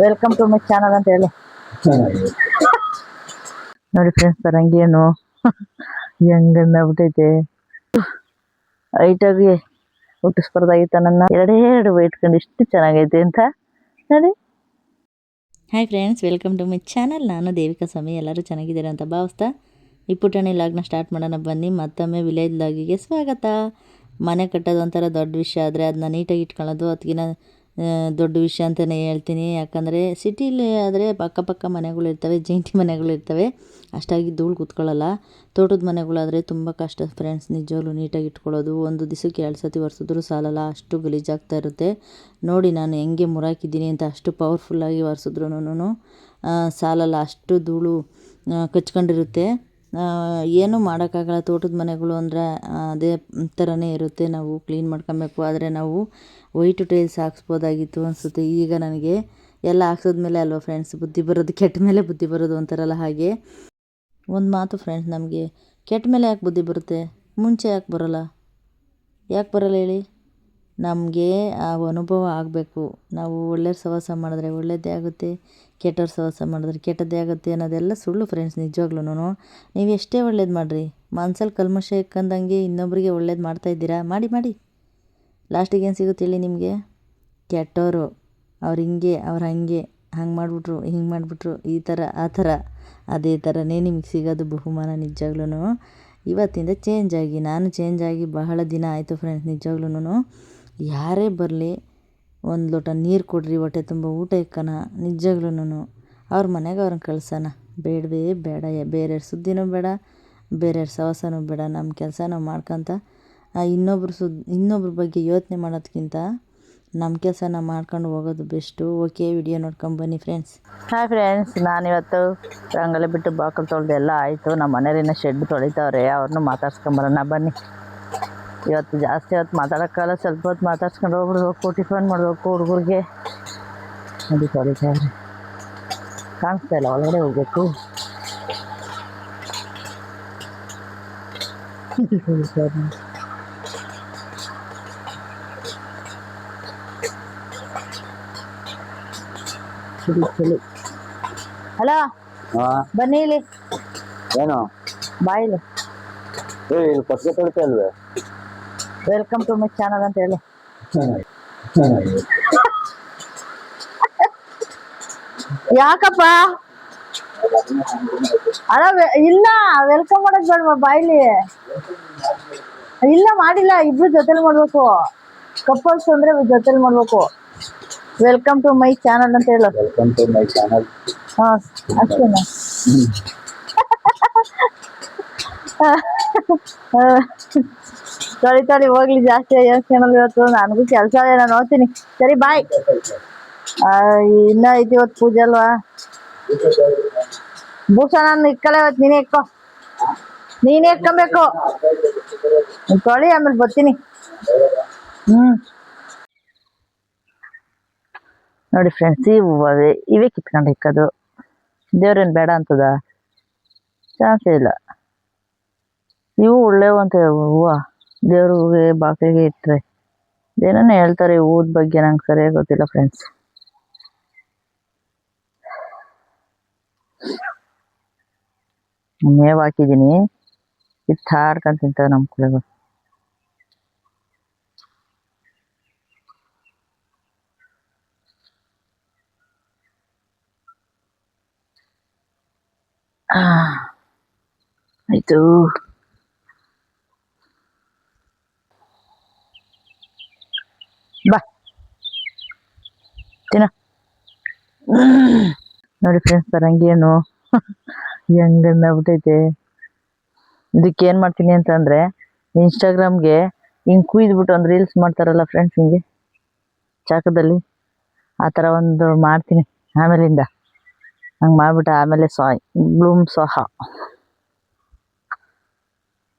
Welcome to my channel ಅಂತ ಹೇಳಿ ನೋಡಿ ಫ್ರೆಂಡ್ಸ್ ಬರಂಗೇನು ಹೆಂಗಂದಾಗ್ಬಿಟ್ಟೈತೆ ಹೈಟಾಗಿ ಹುಟ್ಟಿಸ್ಬಾರ್ದಾಗಿತ್ತ ನನ್ನ ಎರಡು ಇಟ್ಕೊಂಡು ಇಷ್ಟು ಚೆನ್ನಾಗೈತೆ ಅಂತ ನೋಡಿ. Hi friends, welcome to my channel. ನಾನು ದೇವಿಕಾ ಸ್ವಾಮಿ. ಎಲ್ಲರೂ ಚೆನ್ನಾಗಿದ್ದೀರಾ ಅಂತ ಭಾವಿಸ್ತಾ ಈ ಪುಟಾಣಿ ಲಾಗ್ನ ಸ್ಟಾರ್ಟ್ ಮಾಡೋಣ ಬನ್ನಿ. ಮತ್ತೊಮ್ಮೆ ವಿಲೇಜ್ ಲಾಗಿಗೆ ಸ್ವಾಗತ. ಮನೆ ಕಟ್ಟೋದು ಒಂಥರ ದೊಡ್ಡ ವಿಷಯ, ಆದರೆ ಅದನ್ನ ನೀಟಾಗಿ ಇಟ್ಕೊಳ್ಳೋದು ಅದಕ್ಕಿಂತ ದೊಡ್ಡ ವಿಷಯ ಅಂತಲೇ ಹೇಳ್ತೀನಿ. ಯಾಕಂದರೆ ಸಿಟಿಲಿ ಆದರೆ ಪಕ್ಕ ಮನೆಗಳಿರ್ತವೆ, ಜಂಟಿ ಮನೆಗಳಿರ್ತವೆ, ಅಷ್ಟಾಗಿ ಧೂಳು ಕೂತ್ಕೊಳ್ಳಲ್ಲ. ತೋಟದ ಮನೆಗಳಾದರೆ ತುಂಬ ಕಷ್ಟ ಫ್ರೆಂಡ್ಸ್, ನಿಜವಾಗ್ಲೂ ನೀಟಾಗಿ ಇಟ್ಕೊಳ್ಳೋದು. ಒಂದು ದಿವಸಕ್ಕೆ 2 ಸತಿ ಒರೆಸಿದ್ರೂ ಸಾಲಲ್ಲ, ಅಷ್ಟು ಗಲೀಜಾಗ್ತಾ ಇರುತ್ತೆ. ನೋಡಿ ನಾನು ಹೆಂಗೆ ಮುರಾಕಿದ್ದೀನಿ ಅಂತ, ಅಷ್ಟು ಪವರ್ಫುಲ್ಲಾಗಿ ಒರೆಸಿದ್ರೂ ಸಾಲಲ್ಲ, ಅಷ್ಟು ಧೂಳು ಕಚ್ಕೊಂಡಿರುತ್ತೆ. ಏನೂ ಮಾಡೋಕ್ಕಾಗಲ್ಲ. ತೋಟದ ಮನೆಗಳು ಅಂದರೆ ಅದೇ ಥರನೇ ಇರುತ್ತೆ. ನಾವು ಕ್ಲೀನ್ ಮಾಡ್ಕೊಬೇಕು. ಆದರೆ ನಾವು ವೈಟು ಟೈಲ್ಸ್ ಹಾಕ್ಸ್ಬೋದಾಗಿತ್ತು ಅನಿಸುತ್ತೆ. ಈಗ ನನಗೆ ಎಲ್ಲ ಹಾಕ್ಸಿದ್ಮೇಲೆ ಅಲ್ವಾ ಫ್ರೆಂಡ್ಸ್ ಬುದ್ಧಿ ಬರೋದು, ಕೆಟ್ಟ ಮೇಲೆ ಬುದ್ಧಿ ಬರೋದು ಅಂತಾರಲ್ಲ ಹಾಗೆ. ಒಂದು ಮಾತು ಫ್ರೆಂಡ್ಸ್, ನಮಗೆ ಕೆಟ್ಟ ಮೇಲೆ ಯಾಕೆ ಬುದ್ಧಿ ಬರುತ್ತೆ, ಮುಂಚೆ ಯಾಕೆ ಬರೋಲ್ಲ? ಯಾಕೆ ಬರೋಲ್ಲ ಹೇಳಿ? ನಮಗೆ ಆ ಅನುಭವ ಆಗಬೇಕು. ನಾವು ಒಳ್ಳೆಯ ಸಹವಾಸ ಮಾಡಿದ್ರೆ ಒಳ್ಳೆಯದೇ ಆಗುತ್ತೆ, ಕೆಟ್ಟವ್ರ ಸಹವಾಸ ಮಾಡಿದ್ರೆ ಕೆಟ್ಟದ್ದೇ ಆಗುತ್ತೆ ಅನ್ನೋದೆಲ್ಲ ಸುಳ್ಳು ಫ್ರೆಂಡ್ಸ್. ನಿಜವಾಗ್ಲೂ ನೀವು ಎಷ್ಟೇ ಒಳ್ಳೇದು ಮಾಡಿರಿ, ಮನ್ಸಲ್ಲಿ ಕಲ್ಮಶ ಇಕ್ಕಂದಂಗೆ ಇನ್ನೊಬ್ಬರಿಗೆ ಒಳ್ಳೇದು ಮಾಡ್ತಾಯಿದ್ದೀರಾ, ಮಾಡಿ ಲಾಸ್ಟಿಗೆ ಏನು ಸಿಗುತ್ತೆ ಹೇಳಿ ನಿಮಗೆ? ಕೆಟ್ಟವರು ಅವ್ರು ಹಿಂಗೆ ಅವ್ರು ಹಂಗೆ ಮಾಡಿಬಿಟ್ರು, ಹಿಂಗೆ ಮಾಡಿಬಿಟ್ರು, ಈ ಥರ ಆ ಥರ, ಅದೇ ಥರನೇ ನಿಮಗೆ ಸಿಗೋದು ಬಹುಮಾನ. ನಿಜವಾಗ್ಲೂ ಇವತ್ತಿಂದ ನಾನು ಚೇಂಜ್ ಆಗಿ ಬಹಳ ದಿನ ಆಯಿತು ಫ್ರೆಂಡ್ಸ್. ನಿಜವಾಗ್ಲೂ ಯಾರೇ ಬರಲಿ ಒಂದು ಲೋಟ ನೀರು ಕೊಡ್ರಿ, ಹೊಟ್ಟೆ ತುಂಬ ಊಟ ಇಕ್ಕನ. ನಿಜವಾಗ್ಲೂ ಅವ್ರ ಮನೆಗೆ ಅವ್ರನ್ನ ಕಳ್ಸೋಣ, ಬೇಡವೇ ಬೇಡ. ಬೇರೆಯವ್ರ ಸುದ್ದಿನೂ ಬೇಡ, ಬೇರೆಯವ್ರ ಸಹವಾಸನೂ ಬೇಡ. ನಮ್ಮ ಕೆಲಸ ನಾವು ಮಾಡ್ಕೊತ ಇನ್ನೊಬ್ರ ಬಗ್ಗೆ ಯೋಚನೆ ಮಾಡೋದಕ್ಕಿಂತ ನಮ್ಮ ಕೆಲಸ ನಾವು ಮಾಡ್ಕೊಂಡು ಹೋಗೋದು ಬೆಸ್ಟು. ಓಕೆ, ವಿಡಿಯೋ ನೋಡ್ಕೊಂಡು ಬನ್ನಿ ಫ್ರೆಂಡ್ಸ್. ಹಾಯ್ ಫ್ರೆಂಡ್ಸ್, ನಾನಿವತ್ತು ರಂಗೋಲಿ ಬಿಟ್ಟು ಬಾಕಲು ತೊಳೆದು ಎಲ್ಲ ಆಯಿತು. ನಮ್ಮ ಮನೆಯಲ್ಲಿನ ಶೆಡ್ ತೊಳಿತಾವ್ರೆ, ಅವ್ರನ್ನೂ ಮಾತಾಡ್ಸ್ಕೊಂಬರೋಣ ಬನ್ನಿ. ಇವತ್ತು ಜಾಸ್ತಿ ಹೊತ್ತು ಮಾತಾಡೋಕ್ಕಲ್ಲ, ಸ್ವಲ್ಪ ಹೊತ್ತು ಮಾತಾಡ್ಸ್ಕೊಂಡು ಹೋಗ್ಬಿಡ್ಬೇಕು. ಟಿಫನ್ ಮಾಡಬೇಕು ಹುಡುಗರಿಗೆ. ಅದು ತೊಳಿತಾವ್ರೆ, ಕಾಣಿಸ್ತಾ ಇಲ್ಲ, ಒಳಗಡೆ ಹೋಗ್ಬೇಕು. ಚಳಿ. ಹಲೋ, ಬನ್ನಿ ಇಲ್ಲಿ. ಏನು ಬಾಯಿಲಿ. ಪಕ್ಕ ತೊಳಿತಾ ಇಲ್ವೇ? ವೆಲ್ಕಮ್ ಟು ಮೈ ಚಾನಲ್ ಅಂತ ಹೇಳಿ. ಯಾಕಪ್ಪ? ಅಲ್ಲ ಇಲ್ಲ, ವೆಲ್ಕಮ್ ಮಾಡೋದು ಬೇಡವಾ ಬಾಯಿಲಿ? ಇಲ್ಲ ಮಾಡಿಲ್ಲ, ಇಬ್ರು ಜೊತೆಲಿ ಮಾಡ್ಬೇಕು. ಕಪಲ್ಸ್ ಅಂದ್ರೆ ಜೊತೆಲಿ ಮಾಡ್ಬೇಕು. ವೆಲ್ಕಮ್ ಟು ಮೈ ಚಾನಲ್ ಅಂತ ಹೇಳು. Welcome to my channel. ಹಾಂ, ಅಷ್ಟೇನಾ? ತೊಳಿ ಹೋಗ್ಲಿ, ಜಾಸ್ತಿ ಯೋಚನೆ ಇವತ್ತು. ನನಗೂ ಕೆಲಸ ಇದೆ, ನಾನು ನೋಡ್ತೀನಿ. ಸರಿ ಬಾಯ್. ಇನ್ನೂ ಐತಿ ಇವತ್ತು ಪೂಜೆ ಅಲ್ವಾ? ಭೂಷಣ ನಾನು ಇಕ್ಕಲ್ಲ ಇವತ್ತು, ನೀನೇ ಇಕ್ಕೋ. ನೀನೇ ಇಕ್ಕೊಬೇಕು. ತೊಳಿ, ಆಮೇಲೆ ಬರ್ತೀನಿ. ನೋಡಿ ಫ್ರೆಂಡ್ಸ್, ಈ ಹೂವೇ ಇವೇ ಕಿತ್ಕೊಂಡು ಇಕ್ಕೋದು. ದೇವ್ರೇನು ಬೇಡ ಅಂತದ? ಚಾನ್ಸೇ ಇಲ್ಲ. ಇವು ಒಳ್ಳೆವು ಅಂತ ಹೂವು, ದೇವ್ರಿಗೆ ಬಾಗಿಲಿಗೆ ಇಟ್ಟರೆ. ಏನೇನೋ ಹೇಳ್ತಾರೆ ಹೂವದ ಬಗ್ಗೆ, ನಂಗೆ ಸರಿಯಾಗಿ ಗೊತ್ತಿಲ್ಲ ಫ್ರೆಂಡ್ಸ್. ಮೇವು ಹಾಕಿದ್ದೀನಿ, ಕಿತ್ತಾಡ್ಕೊಂಡು ತಿಂತಾವೆ ನಮ್ಮ ಕುಳಿಗಳು. ಆಯಿತು. ಬಾ ತಿನ್ನ. ನೋಡಿ ಫ್ರೆಂಡ್ಸ್ ಬರಂಗೇನು ಹೆಂಗಂದಾಗ್ಬಿಟ್ಟೈತೆ. ಇದಕ್ಕೆ ಏನು ಮಾಡ್ತೀನಿ ಅಂತಂದರೆ, ಇನ್ಸ್ಟಾಗ್ರಾಮ್ಗೆ ಹಿಂಗೆ ಕುಯ್ದುಬಿಟ್ಟು ಒಂದು ರೀಲ್ಸ್ ಮಾಡ್ತಾರಲ್ಲ ಫ್ರೆಂಡ್ಸ್, ಹಿಂಗೆ ಚಾಕದಲ್ಲಿ, ಆ ಥರ ಒಂದು ಮಾಡ್ತೀನಿ. ಆಮೇಲಿಂದ ಹಂಗೆ ಮಾಡಿಬಿಟ್ಟು ಆಮೇಲೆ ಬ್ಲೂಮ್ ಸಹ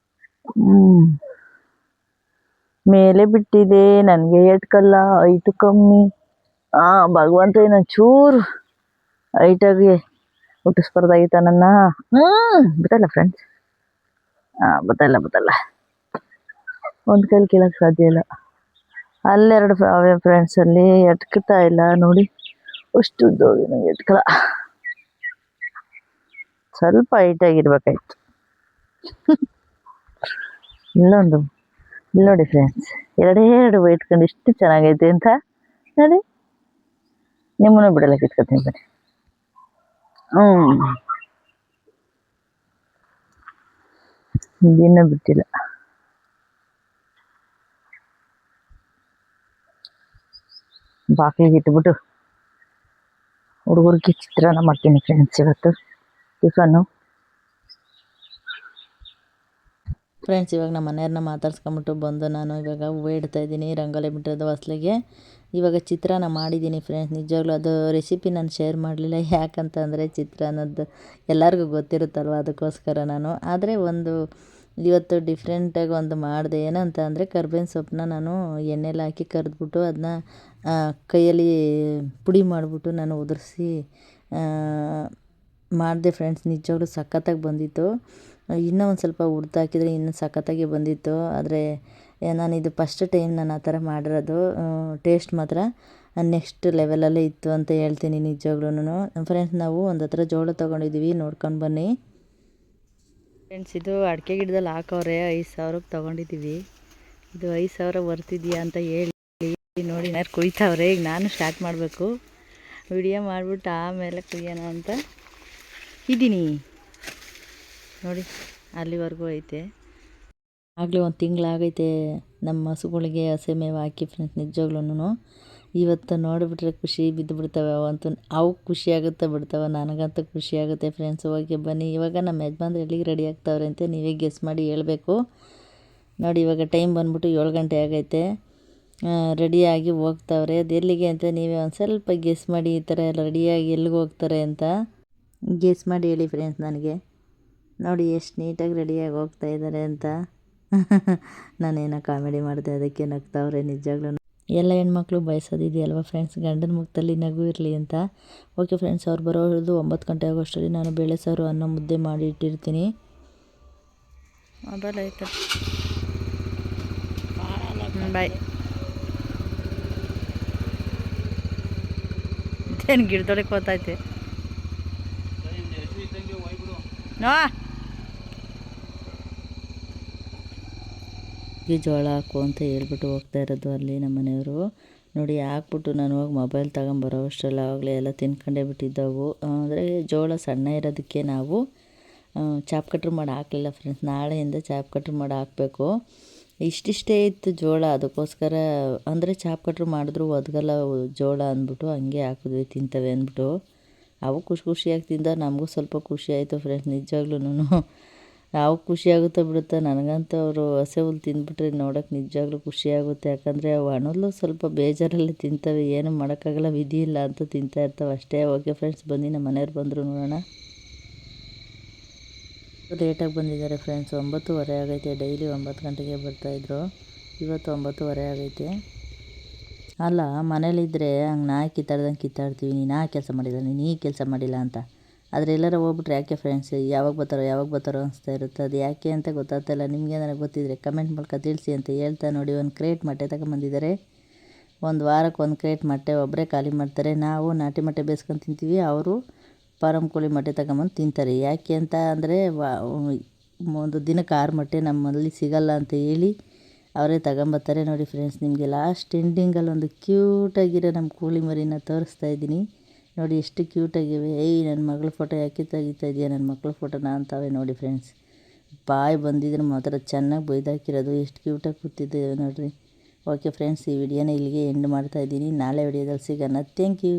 ಮೇಲೆ ಬಿಟ್ಟಿದೆ. ನನಗೆ ಎಟ್ಕಲ್ಲ, ಐಟು ಕಮ್ಮಿ. ಭಗವಂತ ಇನ್ನೊಂದು ಚೂರು ಹೈಟಾಗಿ ಹುಟ್ಟಿಸ್ಬಾರ್ದಾಗಿತ್ತ ನನ್ನ. ಗೊತ್ತಲ್ಲ ಫ್ರೆಂಡ್ಸ್, ಗೊತ್ತಲ್ಲ. ಒಂದು ಕೈಲಿ ಕೇಳೋಕ್ಕೆ ಸಾಧ್ಯ ಇಲ್ಲ. ಅಲ್ಲೆರಡು ಅವೇ ಫ್ರೆಂಡ್ಸಲ್ಲಿ ಎಟ್ಕ್ತಾ ಇಲ್ಲ ನೋಡಿ. ಅಷ್ಟು ಉದ್ದೋಗಿ ನನಗೆ ಎತ್ಕಲ ಸ್ವಲ್ಪ ಹೈಟಾಗಿರ್ಬೇಕಾಯ್ತು. ಇಲ್ಲೊಂದು ಇಲ್ಲಿ ನೋಡಿ ಫ್ರೆಂಡ್ಸ್, ಎರಡು ಇಟ್ಕೊಂಡು ಇಷ್ಟು ಚೆನ್ನಾಗೈತೆ ಅಂತ ನೋಡಿ. ನಿಮ್ಮನ್ನು ಬಿಡಲಕ್ಕೆ ಇಟ್ಕೊತೀನಿ ಬನ್ನಿ. ಇನ್ನೂ ಬಿಟ್ಟಿಲ್ಲ. ಬಾಕಿಗೆ ಇಟ್ಬಿಟ್ಟು ಹುಡುಗರಿಗೆ ಚಿತ್ರಾನ್ನ ಮಾಡ್ತೀನಿ ಫ್ರೆಂಡ್ಸ್ ಇವತ್ತು ಟಿಫನ್ನು. ಫ್ರೆಂಡ್ಸ್, ಇವಾಗ ನಮ್ಮ ಮನೆಯವ್ರನ್ನ ಮಾತಾಡ್ಸ್ಕೊಂಬಿಟ್ಟು ಬಂದು ನಾನು ಇವಾಗ ಹೂವು ಇಡ್ತಾಯಿದ್ದೀನಿ ರಂಗೋಲಿ ಬಿಟ್ಟಿರೋದು ಹೊಸ್ಲಿಗೆ. ಇವಾಗ ಚಿತ್ರಾನ್ನ ಮಾಡಿದ್ದೀನಿ ಫ್ರೆಂಡ್ಸ್. ನಿಜವಾಗ್ಲೂ ಅದು ರೆಸಿಪಿ ನಾನು ಶೇರ್ ಮಾಡಲಿಲ್ಲ, ಯಾಕಂತಂದರೆ ಚಿತ್ರಾನ್ನದ್ದು ಎಲ್ಲರಿಗೂ ಗೊತ್ತಿರುತ್ತಲ್ವ, ಅದಕ್ಕೋಸ್ಕರ ನಾನು. ಆದರೆ ಇವತ್ತು ಡಿಫ್ರೆಂಟಾಗಿ ಒಂದು ಮಾಡಿದೆ. ಏನಂತ ಅಂದರೆ ಕರ್ಬೇವಿನ ಸೊಪ್ಪನ್ನ ನಾನು ಎಣ್ಣೆಲಿ ಹಾಕಿ ಕರೆದ್ಬಿಟ್ಟು ಅದನ್ನ ಕೈಯಲ್ಲಿ ಪುಡಿ ಮಾಡಿಬಿಟ್ಟು ನಾನು ಉದುರಿಸಿ ಮಾಡಿದೆ ಫ್ರೆಂಡ್ಸ್. ನಿಜವಾಗ್ಲೂ ಸಖತ್ತಾಗಿ ಬಂದಿತ್ತು. ಇನ್ನೂ ಒಂದು ಸ್ವಲ್ಪ ಹುರ್ದು ಹಾಕಿದರೆ ಇನ್ನೂ ಸಖತ್ತಾಗಿ ಬಂದಿತ್ತು. ಆದರೆ ನಾನಿದು ಫಸ್ಟ್ ಟೈಮ್ ನಾನು ಆ ಥರ ಮಾಡಿರೋದು. ಟೇಸ್ಟ್ ಮಾತ್ರ ನೆಕ್ಸ್ಟ್ ಲೆವೆಲಲ್ಲೇ ಇತ್ತು ಅಂತ ಹೇಳ್ತೀನಿ ನಿಜವಾಗ್ಲೂ. ಫ್ರೆಂಡ್ಸ್, ನಾವು ಒಂದು ಹತ್ರ ಜೋಳ ತೊಗೊಂಡಿದ್ದೀವಿ, ನೋಡ್ಕೊಂಡು ಬನ್ನಿ ಫ್ರೆಂಡ್ಸ್. ಇದು ಅಡಿಕೆ ಗಿಡದಲ್ಲಿ ಹಾಕವ್ರೆ, 5,000ಕ್ಕೆ ತೊಗೊಂಡಿದ್ದೀವಿ. ಇದು 5,000 ಬರ್ತಿದೆಯಾ ಅಂತ ಹೇಳಿ ನೋಡಿ. ಯಾರು ಕುಯ್ತಾವ್ರೆ. ಈಗ ನಾನು ಸ್ಟಾರ್ಟ್ ಮಾಡಬೇಕು, ವಿಡಿಯೋ ಮಾಡಿಬಿಟ್ಟು ಆಮೇಲೆ ಕುಯ್ಯೋಣ ಅಂತ ಇದ್ದೀನಿ ನೋಡಿ. ಅಲ್ಲಿವರೆಗೂ ಐತೆ. ಆಗಲೇ ಒಂದು ತಿಂಗಳಾಗೈತೆ ನಮ್ಮ ಹಸುಗಳಿಗೆ ಹಸೆ ಮೇವು ಹಾಕಿ ಫ್ರೆಂಡ್ಸ್. ನಿಜವಾಗ್ಲೂ ಇವತ್ತು ನೋಡಿಬಿಟ್ರೆ ಖುಷಿ ಬಿದ್ದುಬಿಡ್ತವೆ. ಅವಂತೂ ಅವು ಖುಷಿ ಆಗುತ್ತೆ ಬಿಡ್ತವೆ, ನನಗಂತೂ ಖುಷಿ ಆಗುತ್ತೆ ಫ್ರೆಂಡ್ಸ್. ಹೋಗಿ ಬನ್ನಿ. ಇವಾಗ ನಮ್ಮ ಯಜಮಾನ್ರು ಎಲ್ಲಿಗೆ ರೆಡಿ ಆಗ್ತಾವ್ರೆ ಅಂತ ನೀವೇ ಗೆಸ್ ಮಾಡಿ ಹೇಳಬೇಕು ನೋಡಿ. ಇವಾಗ ಟೈಮ್ ಬಂದ್ಬಿಟ್ಟು 7 ಗಂಟೆ ಆಗೈತೆ. ರೆಡಿಯಾಗಿ ಹೋಗ್ತಾವ್ರೆ. ಅದು ಎಲ್ಲಿಗೆ ಅಂತ ನೀವೇ ಒಂದು ಸ್ವಲ್ಪ ಗೆಸ್ ಮಾಡಿ. ಈ ಥರ ಎಲ್ಲ ರೆಡಿಯಾಗಿ ಎಲ್ಲಿಗೆ ಹೋಗ್ತಾರೆ ಅಂತ ಗೆಸ್ ಮಾಡಿ ಹೇಳಿ ಫ್ರೆಂಡ್ಸ್ ನನಗೆ. ನೋಡಿ ಎಷ್ಟು ನೀಟಾಗಿ ರೆಡಿಯಾಗಿ ಹೋಗ್ತಾ ಇದ್ದಾರೆ ಅಂತ. ನಾನೇನೋ ಕಾಮಿಡಿ ಮಾಡಿದೆ, ಅದಕ್ಕೆ ನಗ್ತಾವ್ರೆ. ನಿಜವಾಗ್ಲೂ ಎಲ್ಲ ಹೆಣ್ಮಕ್ಳು ಬಯಸೋದಿದೆಯಲ್ವ ಫ್ರೆಂಡ್ಸ್, ಗಂಡನ ಮುಖದಲ್ಲಿ ನಗು ಇರಲಿ ಅಂತ. ಓಕೆ ಫ್ರೆಂಡ್ಸ್, ಅವ್ರು ಬರೋದು 9 ಗಂಟೆ ಆಗೋಷ್ಟರಲ್ಲಿ ನಾನು ಬೇಳೆ ಸಾರು ಅನ್ನ ಮುದ್ದೆ ಮಾಡಿ ಇಟ್ಟಿರ್ತೀನಿ. ಮೊಬೈಲ್ ಆಯ್ತು, ಬಾಯ್. ಏನು ಗಿಡದೊಳಗೆ ಹೋಗ್ತೈತೆ ನೋ. ಈ ಜೋಳ ಹಾಕು ಅಂತ ಹೇಳ್ಬಿಟ್ಟು ಹೋಗ್ತಾ ಇರೋದು ಅಲ್ಲಿ ನಮ್ಮ ಮನೆಯವರು ನೋಡಿ. ಹಾಕ್ಬಿಟ್ಟು ನಾನು ಹೋಗಿ ಮೊಬೈಲ್ ತಗೊಂಬರೋ ಅಷ್ಟರಲ್ಲಿ ಆಗಲೇ ಎಲ್ಲ ತಿನ್ಕೊಂಡೇ ಬಿಟ್ಟಿದ್ದವು. ಅಂದರೆ ಜೋಳ ಸಣ್ಣ ಇರೋದಕ್ಕೆ ನಾವು ಚಾಪ್ ಕಟ್ರ್ ಮಾಡಿ ಹಾಕಲಿಲ್ಲ ಫ್ರೆಂಡ್ಸ್. ನಾಳೆಯಿಂದ ಚಾಪ್ ಕಟ್ರ್ ಮಾಡಿ ಹಾಕಬೇಕು. ಇಷ್ಟಿಷ್ಟೇ ಇತ್ತು ಜೋಳ, ಅದಕ್ಕೋಸ್ಕರ ಅಂದರೆ ಚಾಪ್ ಕಟ್ರ್ ಮಾಡಿದ್ರು ಒದಗಲ್ಲ ಜೋಳ ಅಂದ್ಬಿಟ್ಟು ಹಂಗೆ ಹಾಕಿದ್ವಿ, ತಿಂತವೆ ಅಂದ್ಬಿಟ್ಟು. ಅವು ಖುಷಿಯಾಗಿ ತಿಂದ, ನಮಗೂ ಸ್ವಲ್ಪ ಖುಷಿ ಆಯಿತು ಫ್ರೆಂಡ್ಸ್. ನಿಜವಾಗ್ಲೂ ಅವು ಖುಷಿಯಾಗುತ್ತೋ ಬಿಡುತ್ತೋ, ನನಗಂತೂ ಅವರು ಹಸೆ ಹುಲ್ಲು ತಿಂದ್ಬಿಟ್ರೆ ನೋಡೋಕೆ ನಿಜವಾಗ್ಲೂ ಖುಷಿಯಾಗುತ್ತೆ. ಯಾಕಂದರೆ ಅವು ಹಣ್ಣಲ್ಲೂ ಸ್ವಲ್ಪ ಬೇಜಾರಲ್ಲಿ ತಿಂತವೆ, ಏನು ಮಾಡೋಕ್ಕಾಗಲ್ಲ, ವಿಧಿ ಇಲ್ಲ ಅಂತ ತಿಂತಾ ಇರ್ತವೆ ಅಷ್ಟೇ. ಓಕೆ ಫ್ರೆಂಡ್ಸ್, ಬನ್ನಿ ನಮ್ಮ ಮನೆಯವ್ರು ಬಂದರು ನೋಡೋಣ. ಲೇಟಾಗಿ ಬಂದಿದ್ದಾರೆ ಫ್ರೆಂಡ್ಸ್. 9:30 ಆಗೈತೆ. ಡೈಲಿ 9 ಗಂಟೆಗೆ ಬರ್ತಾಯಿದ್ರು. ಇವತ್ತು 9:30 ಆಗೈತೆ. ಅಲ್ಲ, ಮನೇಲಿದ್ದರೆ ಹಂಗೆ ನಾಯಿ ಕಿತ್ತಾಡ್ದಂಗೆ ಕಿತ್ತಾಡ್ತೀವಿ, ನೀನು ಆ ಕೆಲಸ ಮಾಡಿಲ್ಲ, ನೀನು ಈ ಕೆಲಸ ಮಾಡಿಲ್ಲ ಅಂತ. ಆದರೆ ಎಲ್ಲರೂ ಹೋಗ್ಬಿಟ್ರೆ ಯಾಕೆ ಫ್ರೆಂಡ್ಸ್, ಯಾವಾಗ ಬರ್ತಾರೋ ಅನಿಸ್ತಾ ಇರುತ್ತೆ. ಅದು ಯಾಕೆ ಅಂತ ಗೊತ್ತಾಗ್ತಾಯಿಲ್ಲ. ನಿಮಗೆ ನನಗೆ ಗೊತ್ತಿದ್ರೆ ಕಮೆಂಟ್ ಮೂಲಕ ತಿಳಿಸಿ ಅಂತ ಹೇಳ್ತಾ ನೋಡಿ. ಒಂದು ಕ್ರೇಟ್ ಮೊಟ್ಟೆ ತಗೊಂಬಂದಿದ್ದಾರೆ. ಒಂದು ವಾರಕ್ಕೆ ಒಂದು ಕ್ರೇಟ್ ಮೊಟ್ಟೆ ಒಬ್ಬರೇ ಖಾಲಿ ಮಾಡ್ತಾರೆ. ನಾವು ನಾಟಿ ಮೊಟ್ಟೆ ಬೇಯಿಸ್ಕೊಂಡು ತಿಂತೀವಿ, ಅವರು ಫಾರಮ್ ಕೋಳಿ ಮೊಟ್ಟೆ ತಗೊಂಬಂದು ತಿಂತಾರೆ. ಯಾಕೆ ಅಂತ ಅಂದರೆ ಒಂದು ದಿನಕ್ಕೆ 6 ಮೊಟ್ಟೆ ನಮ್ಮಲ್ಲಿ ಸಿಗಲ್ಲ ಅಂತ ಹೇಳಿ ಅವರೇ ತಗೊಂಬರ್ತಾರೆ ನೋಡಿ ಫ್ರೆಂಡ್ಸ್. ನಿಮಗೆ ಲಾಸ್ಟ್ ಎಂಡಿಂಗಲ್ಲಿ ಒಂದು ಕ್ಯೂಟಾಗಿರೋ ನಮ್ಮ ಕೋಳಿ ಮರಿನ ತೋರಿಸ್ತಾ ಇದ್ದೀನಿ ನೋಡಿ. ಎಷ್ಟು ಕ್ಯೂಟಾಗಿವೆ. ನನ್ನ ಮಗಳ ಫೋಟೋ ಯಾಕೆ ತೆಗಿತಾ ಇದೆಯಾ, ನನ್ನ ಮಕ್ಕಳ ಫೋಟೋನ ಅಂತವೆ ನೋಡಿ ಫ್ರೆಂಡ್ಸ್. ಬಾಯಿ ಬಂದಿದ್ರೆ ಮಾತ್ರ ಚೆನ್ನಾಗಿ ಬೈದಾಕಿರೋದು, ಎಷ್ಟು ಕ್ಯೂಟಾಗಿ ಕೂತಿದ್ದೇವೆ ನೋಡಿರಿ. ಓಕೆ ಫ್ರೆಂಡ್ಸ್, ಈ ವಿಡಿಯೋನ ಇಲ್ಲಿಗೆ ಎಂಡ್ ಮಾಡ್ತಾಯಿದ್ದೀನಿ. ನಾಳೆ ವಿಡಿಯೋದಲ್ಲಿ ಸಿಗೋಣ. Thank you.